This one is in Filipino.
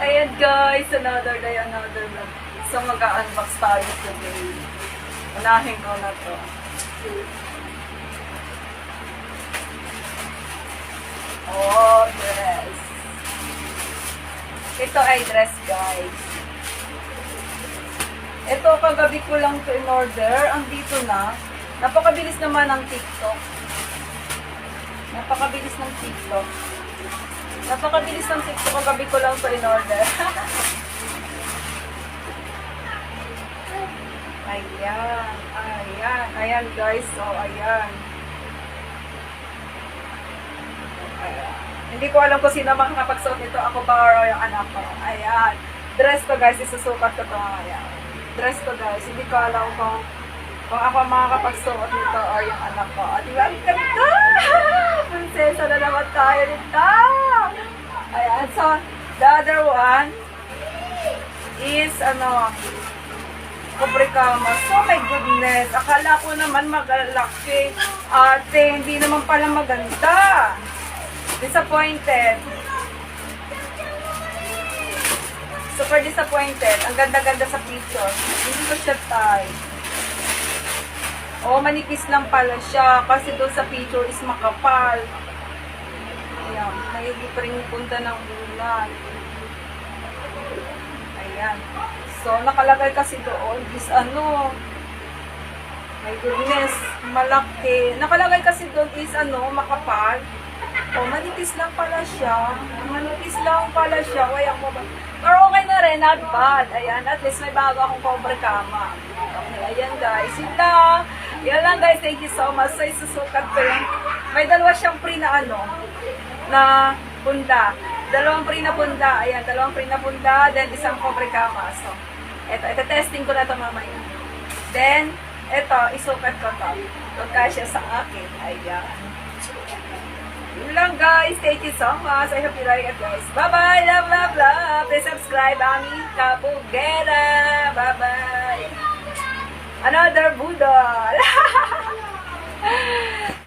Ayan guys, another day, another vlog. So mag-unbox tayo today. Unahin ko na to. Oh, dress. Ito ay dress guys. Ito, kagabi ko lang to in order. Andito na. Napakabilis naman ng TikTok. Napakabilis ng TikTok. Napakabilis ng TikTok. Kagabi ko lang to in order. Ayan. Ayan. Ayan guys. So, ayan. Ayan. Hindi ko alam kung sino makakapagsuot nito. Ako ba or yung anak ko. Ayan. Dress ko guys. Isusukat ko ito. Ayan. Dress ko guys. Hindi ko alam kung ako makakapagsuot nito or yung anak ko. At diba, ang ganda! Prinsesa na naman tayo nito! Ayan, so, the other one is, Kubrikama. So, my goodness, akala ko naman magalaki. Ate, hindi naman pala maganda. Disappointed. Super disappointed. Ang ganda-ganda sa picture. Hindi ko siya tie. Oh, manipis lang pala siya. Kasi doon sa picture is makapal. Ayan. Nagiging pa rin punta ng ulan. Ayan. So, nakalagay kasi doon is my goodness, malaki. Nakalagay kasi doon is makapal. Oh, manipis lang pala siya. Manipis lang pala siya. Waya mo ba? Pero okay na rin, not bad. Ayan, at least may bago akong Kubrikama. Okay, ayan guys. Yun lang. Yan lang guys, thank you so much. So, isusukat ko yung, may dalawa siyang free na na punda. Dalawang free na punda. Ayan, dalawang free na punda. Then, isang Kubrikama. So, ito testing ko na ito mamaya. Then, ito, isukat ko ito. Pagkasya sa akin. Ayan. Yun lang guys. Thank you so much. I hope you like it guys. Bye-bye. Love, love, love. Please subscribe. Ami Kabugera. Bye-bye. Another Budol.